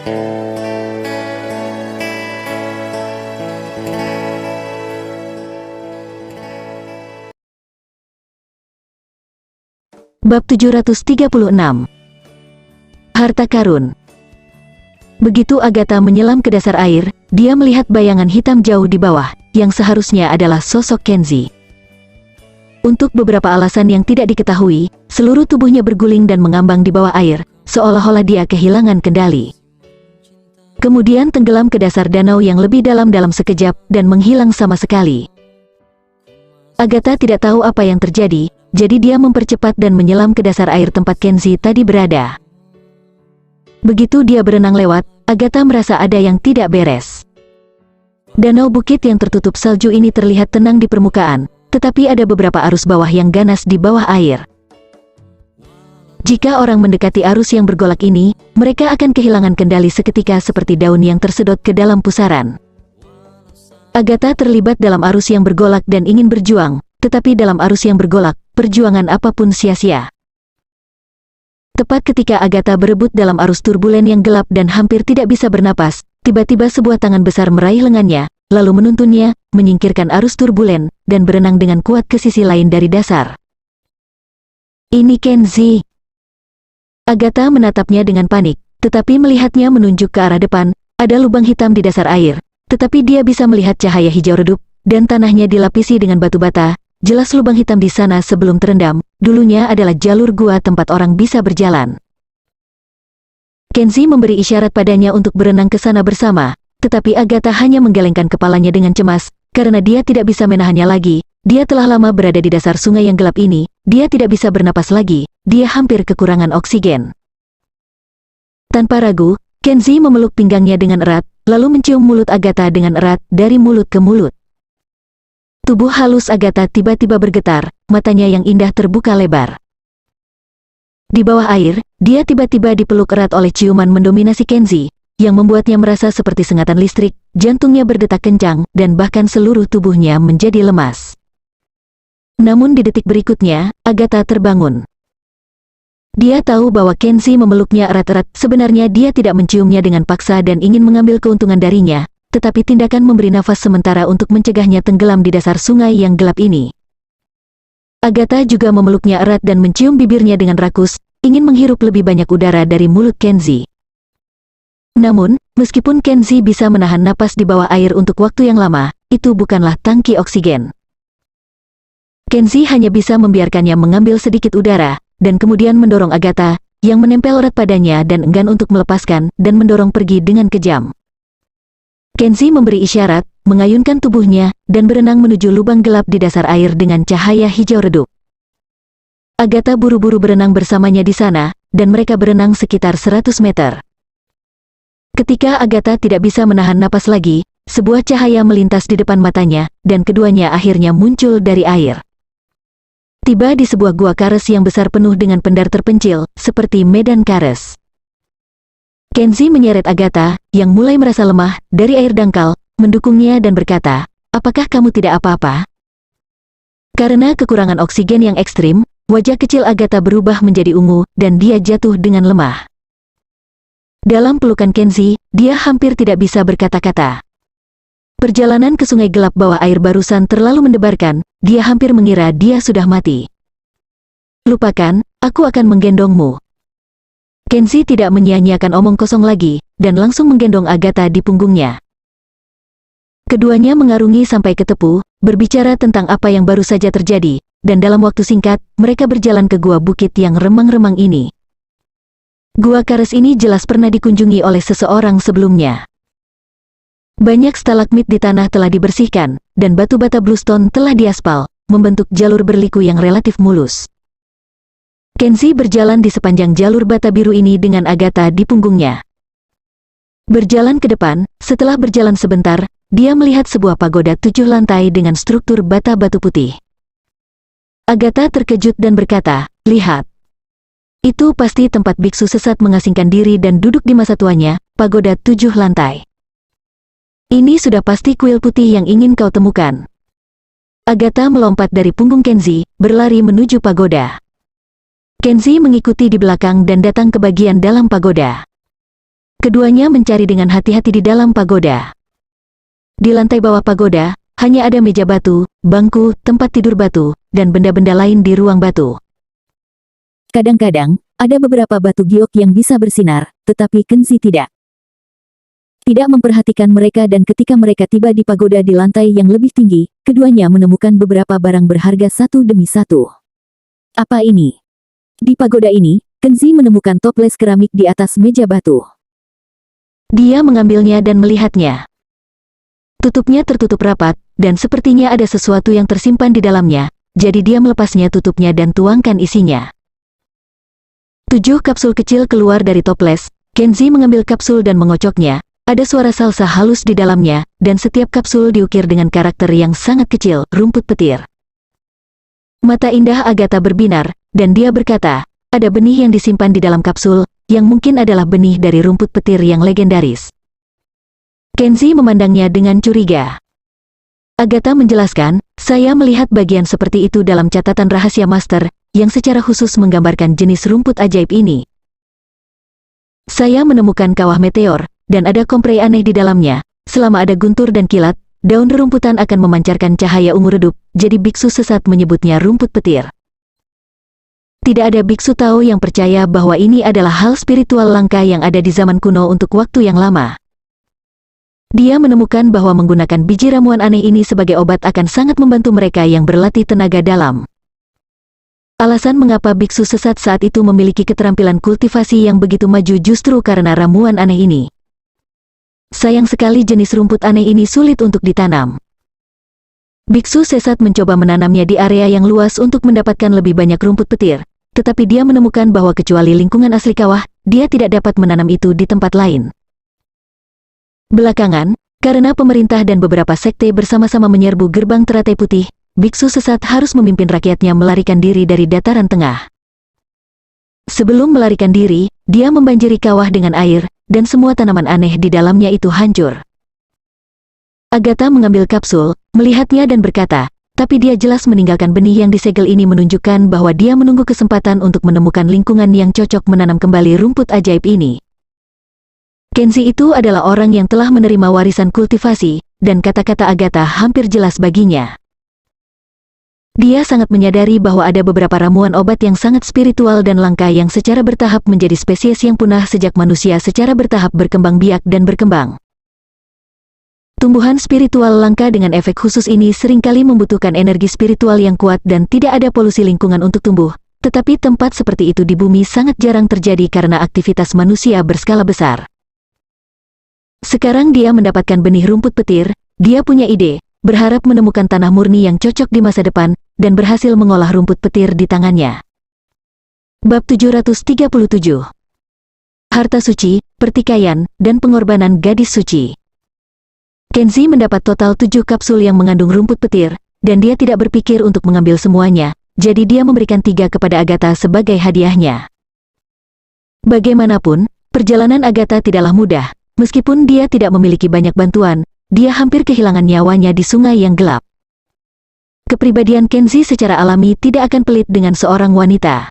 Bab 736. Harta karun. Begitu Agatha menyelam ke dasar air, dia melihat bayangan hitam jauh di bawah, yang seharusnya adalah sosok Kenzie. Untuk beberapa alasan yang tidak diketahui, seluruh tubuhnya berguling dan mengambang di bawah air, seolah-olah dia kehilangan kendali. Kemudian tenggelam ke dasar danau yang lebih dalam dalam sekejap, dan menghilang sama sekali. Agatha tidak tahu apa yang terjadi, jadi dia mempercepat dan menyelam ke dasar air tempat Kenzie tadi berada. Begitu dia berenang lewat, Agatha merasa ada yang tidak beres. Danau bukit yang tertutup salju ini terlihat tenang di permukaan, tetapi ada beberapa arus bawah yang ganas di bawah air. Jika orang mendekati arus yang bergolak ini, mereka akan kehilangan kendali seketika seperti daun yang tersedot ke dalam pusaran. Agatha terlibat dalam arus yang bergolak dan ingin berjuang, tetapi dalam arus yang bergolak, perjuangan apapun sia-sia. Tepat ketika Agatha berebut dalam arus turbulen yang gelap dan hampir tidak bisa bernapas, tiba-tiba sebuah tangan besar meraih lengannya, lalu menuntunnya, menyingkirkan arus turbulen, dan berenang dengan kuat ke sisi lain dari dasar. Ini Kenzie. Agatha menatapnya dengan panik, tetapi melihatnya menunjuk ke arah depan, ada lubang hitam di dasar air, tetapi dia bisa melihat cahaya hijau redup, dan tanahnya dilapisi dengan batu bata. Jelas lubang hitam di sana sebelum terendam, dulunya adalah jalur gua tempat orang bisa berjalan. Kenzie memberi isyarat padanya untuk berenang ke sana bersama, tetapi Agatha hanya menggelengkan kepalanya dengan cemas, karena dia tidak bisa menahannya lagi. Dia telah lama berada di dasar sungai yang gelap ini, dia tidak bisa bernapas lagi, dia hampir kekurangan oksigen. Tanpa ragu, Kenzie memeluk pinggangnya dengan erat, lalu mencium mulut Agatha dengan erat dari mulut ke mulut. Tubuh halus Agatha tiba-tiba bergetar, matanya yang indah terbuka lebar. Di bawah air, dia tiba-tiba dipeluk erat oleh ciuman mendominasi Kenzie, yang membuatnya merasa seperti sengatan listrik, jantungnya berdetak kencang, dan bahkan seluruh tubuhnya menjadi lemas. Namun di detik berikutnya, Agatha terbangun. Dia tahu bahwa Kenzie memeluknya erat-erat, sebenarnya dia tidak menciumnya dengan paksa dan ingin mengambil keuntungan darinya, tetapi tindakan memberi nafas sementara untuk mencegahnya tenggelam di dasar sungai yang gelap ini. Agatha juga memeluknya erat dan mencium bibirnya dengan rakus, ingin menghirup lebih banyak udara dari mulut Kenzie. Namun, meskipun Kenzie bisa menahan napas di bawah air untuk waktu yang lama, itu bukanlah tangki oksigen. Kenzie hanya bisa membiarkannya mengambil sedikit udara, dan kemudian mendorong Agatha, yang menempel erat padanya dan enggan untuk melepaskan, dan mendorong pergi dengan kejam. Kenzie memberi isyarat, mengayunkan tubuhnya, dan berenang menuju lubang gelap di dasar air dengan cahaya hijau redup. Agatha buru-buru berenang bersamanya di sana, dan mereka berenang sekitar 100 meter. Ketika Agatha tidak bisa menahan napas lagi, sebuah cahaya melintas di depan matanya, dan keduanya akhirnya muncul dari air. Tiba di sebuah gua kares yang besar penuh dengan pendar terpencil, seperti medan kares. Kenzie menyeret Agatha, yang mulai merasa lemah, dari air dangkal, mendukungnya dan berkata, "Apakah kamu tidak apa-apa?" Karena kekurangan oksigen yang ekstrim, wajah kecil Agatha berubah menjadi ungu, dan dia jatuh dengan lemah. Dalam pelukan Kenzie, dia hampir tidak bisa berkata-kata. Perjalanan ke sungai gelap bawah air barusan terlalu mendebarkan, dia hampir mengira dia sudah mati. "Lupakan, aku akan menggendongmu." Kenzie tidak menyia-nyiakan omong kosong lagi, dan langsung menggendong Agatha di punggungnya. Keduanya mengarungi sampai ke tepu, berbicara tentang apa yang baru saja terjadi, dan dalam waktu singkat, mereka berjalan ke gua bukit yang remang-remang ini. Gua kares ini jelas pernah dikunjungi oleh seseorang sebelumnya. Banyak stalagmit di tanah telah dibersihkan, dan batu bata bluestone telah diaspal, membentuk jalur berliku yang relatif mulus. Kenzie berjalan di sepanjang jalur bata biru ini dengan Agatha di punggungnya. Berjalan ke depan, setelah berjalan sebentar, dia melihat sebuah pagoda 7 lantai dengan struktur bata batu putih. Agatha terkejut dan berkata, "Lihat. Itu pasti tempat biksu sesat mengasingkan diri dan duduk di masa tuanya, pagoda 7 lantai. Ini sudah pasti kuil putih yang ingin kau temukan." Agatha melompat dari punggung Kenzie, berlari menuju pagoda. Kenzie mengikuti di belakang dan datang ke bagian dalam pagoda. Keduanya mencari dengan hati-hati di dalam pagoda. Di lantai bawah pagoda, hanya ada meja batu, bangku, tempat tidur batu, dan benda-benda lain di ruang batu. Kadang-kadang, ada beberapa batu giok yang bisa bersinar, tetapi Kenzi tidak memperhatikan mereka dan ketika mereka tiba di pagoda di lantai yang lebih tinggi, keduanya menemukan beberapa barang berharga satu demi satu. Apa ini? Di pagoda ini, Kenzi menemukan toples keramik di atas meja batu. Dia mengambilnya dan melihatnya. Tutupnya tertutup rapat, dan sepertinya ada sesuatu yang tersimpan di dalamnya, jadi dia melepasnya tutupnya dan tuangkan isinya. 7 kapsul kecil keluar dari toples. Kenzi mengambil kapsul dan mengocoknya. Ada suara salsa halus di dalamnya, dan setiap kapsul diukir dengan karakter yang sangat kecil, rumput petir. Mata indah Agatha berbinar, dan dia berkata, ada benih yang disimpan di dalam kapsul, yang mungkin adalah benih dari rumput petir yang legendaris. Kenzi memandangnya dengan curiga. Agatha menjelaskan, saya melihat bagian seperti itu dalam catatan rahasia master, yang secara khusus menggambarkan jenis rumput ajaib ini. Saya menemukan kawah meteor, dan ada komprei aneh di dalamnya. Selama ada guntur dan kilat, daun rerumputan akan memancarkan cahaya ungu redup, jadi biksu sesat menyebutnya rumput petir. Tidak ada biksu Tao yang percaya bahwa ini adalah hal spiritual langka yang ada di zaman kuno untuk waktu yang lama. Dia menemukan bahwa menggunakan biji ramuan aneh ini sebagai obat akan sangat membantu mereka yang berlatih tenaga dalam. Alasan mengapa biksu sesat saat itu memiliki keterampilan kultivasi yang begitu maju justru karena ramuan aneh ini. Sayang sekali jenis rumput aneh ini sulit untuk ditanam. Biksu sesat mencoba menanamnya di area yang luas untuk mendapatkan lebih banyak rumput petir. Tetapi dia menemukan bahwa kecuali lingkungan asli kawah, dia tidak dapat menanam itu di tempat lain. Belakangan, karena pemerintah dan beberapa sekte bersama-sama menyerbu gerbang teratai putih, biksu sesat harus memimpin rakyatnya melarikan diri dari dataran tengah. Sebelum melarikan diri, dia membanjiri kawah dengan air, dan semua tanaman aneh di dalamnya itu hancur. Agatha mengambil kapsul, melihatnya dan berkata, tapi dia jelas meninggalkan benih yang disegel ini menunjukkan bahwa dia menunggu kesempatan untuk menemukan lingkungan yang cocok menanam kembali rumput ajaib ini. Kenzi itu adalah orang yang telah menerima warisan kultivasi, dan kata-kata Agatha hampir jelas baginya. Dia sangat menyadari bahwa ada beberapa ramuan obat yang sangat spiritual dan langka yang secara bertahap menjadi spesies yang punah sejak manusia secara bertahap berkembang biak dan berkembang. Tumbuhan spiritual langka dengan efek khusus ini seringkali membutuhkan energi spiritual yang kuat dan tidak ada polusi lingkungan untuk tumbuh, tetapi tempat seperti itu di bumi sangat jarang terjadi karena aktivitas manusia berskala besar. Sekarang dia mendapatkan benih rumput petir, dia punya ide, berharap menemukan tanah murni yang cocok di masa depan, dan berhasil mengolah rumput petir di tangannya. Bab 737. Harta suci, pertikaian, dan pengorbanan gadis suci. Kenzi mendapat total 7 kapsul yang mengandung rumput petir, dan dia tidak berpikir untuk mengambil semuanya, jadi dia memberikan 3 kepada Agatha sebagai hadiahnya. Bagaimanapun, perjalanan Agatha tidaklah mudah, meskipun dia tidak memiliki banyak bantuan, dia hampir kehilangan nyawanya di sungai yang gelap. Kepribadian Kenzi secara alami tidak akan pelit dengan seorang wanita.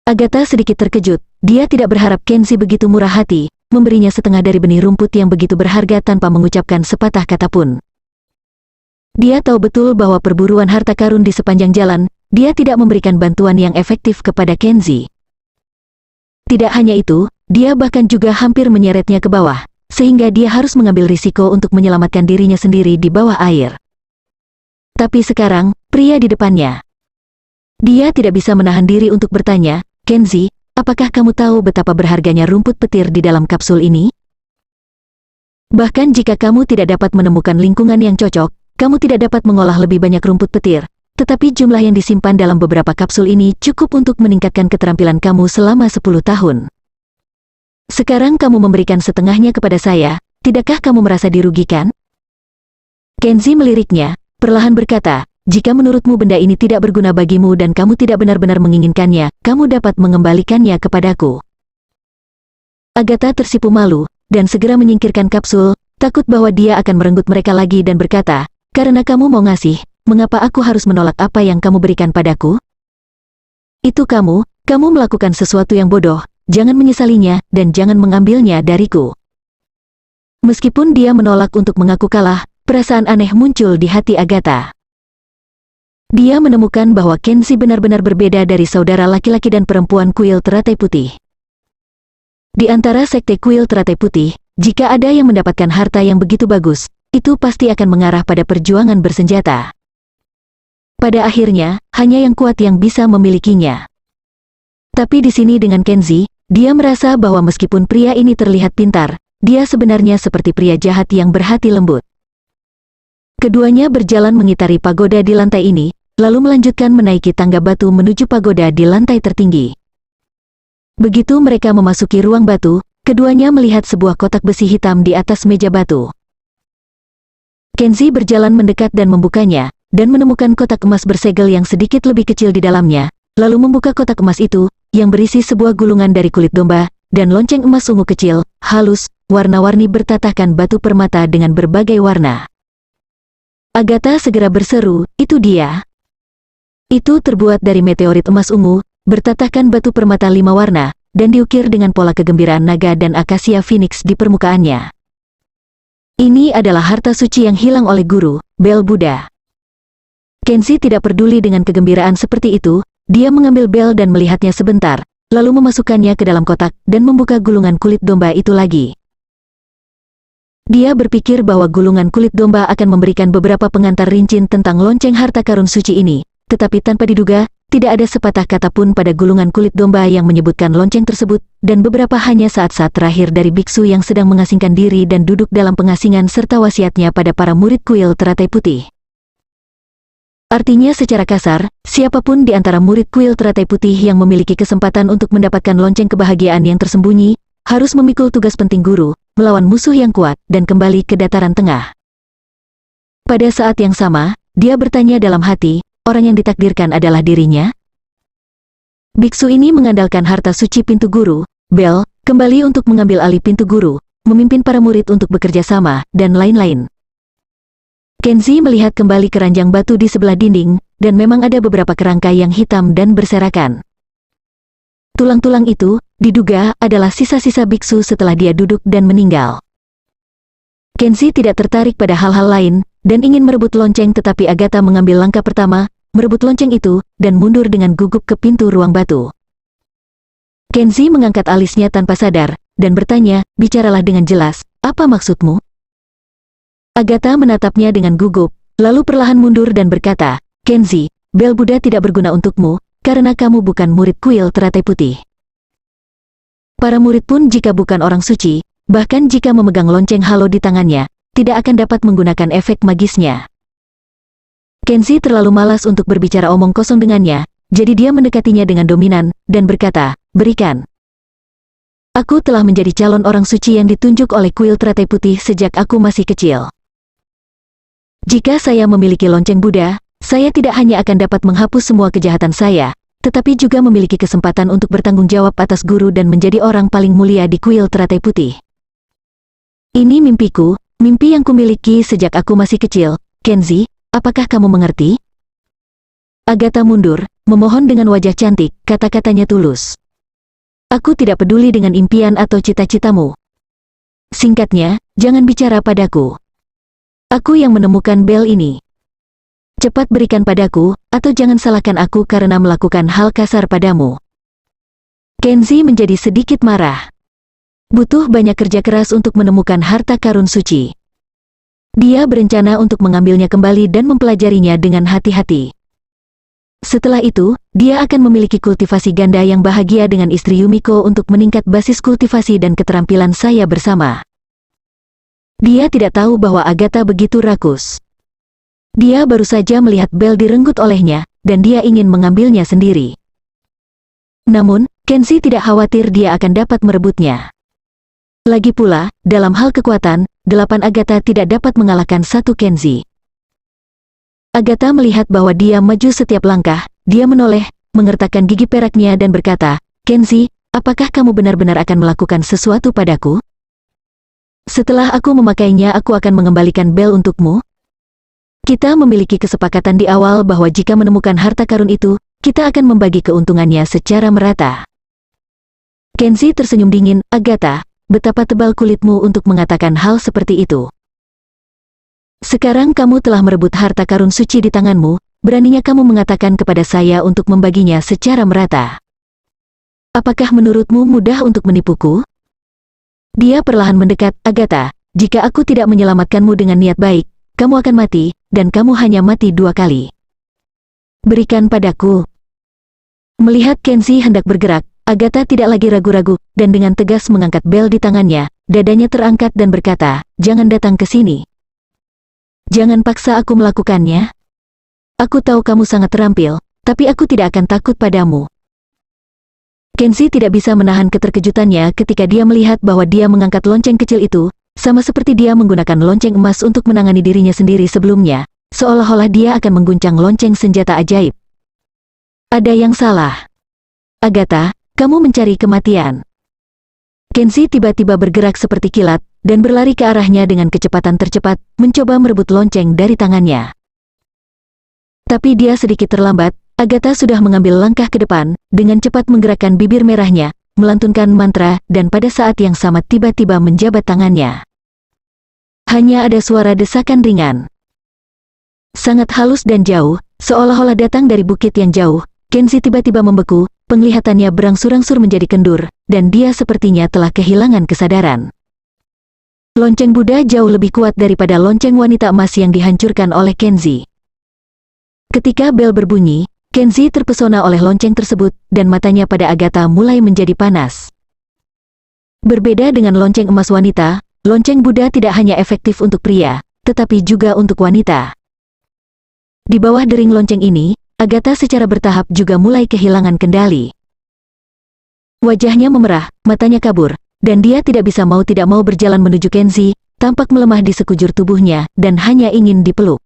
Agatha sedikit terkejut, dia tidak berharap Kenzi begitu murah hati, memberinya setengah dari benih rumput yang begitu berharga tanpa mengucapkan sepatah kata pun. Dia tahu betul bahwa perburuan harta karun di sepanjang jalan, dia tidak memberikan bantuan yang efektif kepada Kenzi. Tidak hanya itu, dia bahkan juga hampir menyeretnya ke bawah, sehingga dia harus mengambil risiko untuk menyelamatkan dirinya sendiri di bawah air. Tapi sekarang, pria di depannya. Dia tidak bisa menahan diri untuk bertanya, Kenzi, apakah kamu tahu betapa berharganya rumput petir di dalam kapsul ini? Bahkan jika kamu tidak dapat menemukan lingkungan yang cocok, kamu tidak dapat mengolah lebih banyak rumput petir, tetapi jumlah yang disimpan dalam beberapa kapsul ini cukup untuk meningkatkan keterampilan kamu selama 10 tahun. Sekarang kamu memberikan setengahnya kepada saya, tidakkah kamu merasa dirugikan? Kenzi meliriknya, perlahan berkata, jika menurutmu benda ini tidak berguna bagimu dan kamu tidak benar-benar menginginkannya, kamu dapat mengembalikannya kepadaku. Agatha tersipu malu, dan segera menyingkirkan kapsul, takut bahwa dia akan merenggut mereka lagi dan berkata, karena kamu mau ngasih, mengapa aku harus menolak apa yang kamu berikan padaku? Itu kamu melakukan sesuatu yang bodoh, jangan menyesalinya dan jangan mengambilnya dariku. Meskipun dia menolak untuk mengaku kalah, perasaan aneh muncul di hati Agatha. Dia menemukan bahwa Kenzie benar-benar berbeda dari saudara laki-laki dan perempuan kuil teratai putih. Di antara sekte kuil teratai putih, jika ada yang mendapatkan harta yang begitu bagus, itu pasti akan mengarah pada perjuangan bersenjata. Pada akhirnya, hanya yang kuat yang bisa memilikinya. Tapi di sini dengan Kenzie, dia merasa bahwa meskipun pria ini terlihat pintar, dia sebenarnya seperti pria jahat yang berhati lembut. Keduanya berjalan mengitari pagoda di lantai ini, lalu melanjutkan menaiki tangga batu menuju pagoda di lantai tertinggi. Begitu mereka memasuki ruang batu, keduanya melihat sebuah kotak besi hitam di atas meja batu. Kenzie berjalan mendekat dan membukanya, dan menemukan kotak emas bersegel yang sedikit lebih kecil di dalamnya, lalu membuka kotak emas itu, yang berisi sebuah gulungan dari kulit domba, dan lonceng emas ungu kecil, halus, warna-warni bertatahkan batu permata dengan berbagai warna. Agatha segera berseru, "Itu dia!" Itu terbuat dari meteorit emas ungu, bertatahkan batu permata 5 warna, dan diukir dengan pola kegembiraan naga dan akasia phoenix di permukaannya. Ini adalah harta suci yang hilang oleh guru, bel Buddha. Kenzie tidak peduli dengan kegembiraan seperti itu, dia mengambil bel dan melihatnya sebentar, lalu memasukkannya ke dalam kotak dan membuka gulungan kulit domba itu lagi. Dia berpikir bahwa gulungan kulit domba akan memberikan beberapa pengantar rinci tentang lonceng harta karun suci ini, tetapi tanpa diduga, tidak ada sepatah kata pun pada gulungan kulit domba yang menyebutkan lonceng tersebut, dan beberapa hanya saat-saat terakhir dari biksu yang sedang mengasingkan diri dan duduk dalam pengasingan serta wasiatnya pada para murid kuil teratai putih. Artinya secara kasar, siapapun di antara murid kuil teratai putih yang memiliki kesempatan untuk mendapatkan lonceng kebahagiaan yang tersembunyi, harus memikul tugas penting guru, melawan musuh yang kuat, dan kembali ke dataran tengah. Pada saat yang sama, dia bertanya dalam hati, orang yang ditakdirkan adalah dirinya? Biksu ini mengandalkan harta suci pintu guru, bel, kembali untuk mengambil alih pintu guru, memimpin para murid untuk bekerja sama, dan lain-lain. Kenzie melihat kembali keranjang batu di sebelah dinding, dan memang ada beberapa kerangka yang hitam dan berserakan. Tulang-tulang itu, diduga, adalah sisa-sisa biksu setelah dia duduk dan meninggal. Kenzie tidak tertarik pada hal-hal lain, dan ingin merebut lonceng, tetapi Agatha mengambil langkah pertama, merebut lonceng itu, dan mundur dengan gugup ke pintu ruang batu. Kenzie mengangkat alisnya tanpa sadar, dan bertanya, "Bicaralah dengan jelas, apa maksudmu?" Agatha menatapnya dengan gugup, lalu perlahan mundur dan berkata, "Kenzie, bel Buddha tidak berguna untukmu, karena kamu bukan murid kuil teratai putih. Para murid pun jika bukan orang suci, bahkan jika memegang lonceng halo di tangannya, tidak akan dapat menggunakan efek magisnya." Kenzie terlalu malas untuk berbicara omong kosong dengannya, jadi dia mendekatinya dengan dominan, dan berkata, "Berikan. Aku telah menjadi calon orang suci yang ditunjuk oleh kuil teratai putih sejak aku masih kecil. Jika saya memiliki lonceng Buddha, saya tidak hanya akan dapat menghapus semua kejahatan saya, tetapi juga memiliki kesempatan untuk bertanggung jawab atas guru dan menjadi orang paling mulia di kuil teratai putih. Ini mimpiku, mimpi yang kumiliki sejak aku masih kecil, Kenzie, apakah kamu mengerti?" Agatha mundur, memohon dengan wajah cantik, kata-katanya tulus. "Aku tidak peduli dengan impian atau cita-citamu. Singkatnya, jangan bicara padaku. Aku yang menemukan bel ini. Cepat berikan padaku, atau jangan salahkan aku karena melakukan hal kasar padamu." Kenzie menjadi sedikit marah. Butuh banyak kerja keras untuk menemukan harta karun suci. Dia berencana untuk mengambilnya kembali dan mempelajarinya dengan hati-hati. Setelah itu, dia akan memiliki kultivasi ganda yang bahagia dengan istri Yumiko untuk meningkat basis kultivasi dan keterampilan saya bersama. Dia tidak tahu bahwa Agatha begitu rakus. Dia baru saja melihat bel direnggut olehnya, dan dia ingin mengambilnya sendiri. Namun, Kenzie tidak khawatir dia akan dapat merebutnya. Lagi pula, dalam hal kekuatan, 8 Agatha tidak dapat mengalahkan 1 Kenzie. Agatha melihat bahwa dia maju setiap langkah, dia menoleh, mengertakkan gigi peraknya dan berkata, "Kenzie, apakah kamu benar-benar akan melakukan sesuatu padaku? Setelah aku memakainya aku akan mengembalikan bel untukmu. Kita memiliki kesepakatan di awal bahwa jika menemukan harta karun itu, kita akan membagi keuntungannya secara merata." Kenzi tersenyum dingin. Agatha, betapa tebal kulitmu untuk mengatakan hal seperti itu. Sekarang kamu telah merebut harta karun suci di tanganmu, beraninya kamu mengatakan kepada saya untuk membaginya secara merata. Apakah menurutmu mudah untuk menipuku? Dia perlahan mendekat. Agatha, jika aku tidak menyelamatkanmu dengan niat baik, kamu akan mati, dan kamu hanya mati 2 kali. Berikan padaku. Melihat Kenzi hendak bergerak, Agatha tidak lagi ragu-ragu, dan dengan tegas mengangkat bel di tangannya, dadanya terangkat dan berkata, "Jangan datang ke sini. Jangan paksa aku melakukannya. Aku tahu kamu sangat terampil, tapi aku tidak akan takut padamu." Kenzi tidak bisa menahan keterkejutannya ketika dia melihat bahwa dia mengangkat lonceng kecil itu, sama seperti dia menggunakan lonceng emas untuk menangani dirinya sendiri sebelumnya, seolah-olah dia akan mengguncang lonceng senjata ajaib. Ada yang salah. Agatha, kamu mencari kematian. Kenzi tiba-tiba bergerak seperti kilat, dan berlari ke arahnya dengan kecepatan tercepat, mencoba merebut lonceng dari tangannya. Tapi dia sedikit terlambat. Agatha sudah mengambil langkah ke depan, dengan cepat menggerakkan bibir merahnya, melantunkan mantra, dan pada saat yang sama tiba-tiba menjabat tangannya. Hanya ada suara desakan ringan. Sangat halus dan jauh, seolah-olah datang dari bukit yang jauh, Kenzi tiba-tiba membeku, penglihatannya berangsur-angsur menjadi kendur, dan dia sepertinya telah kehilangan kesadaran. Lonceng Buddha jauh lebih kuat daripada lonceng wanita emas yang dihancurkan oleh Kenzi. Ketika bel berbunyi, Kenzi terpesona oleh lonceng tersebut, dan matanya pada Agatha mulai menjadi panas. Berbeda dengan lonceng emas wanita, lonceng Buddha tidak hanya efektif untuk pria, tetapi juga untuk wanita. Di bawah dering lonceng ini, Agatha secara bertahap juga mulai kehilangan kendali. Wajahnya memerah, matanya kabur, dan dia tidak bisa mau tidak mau berjalan menuju Kenzi, tampak melemah di sekujur tubuhnya, dan hanya ingin dipeluk.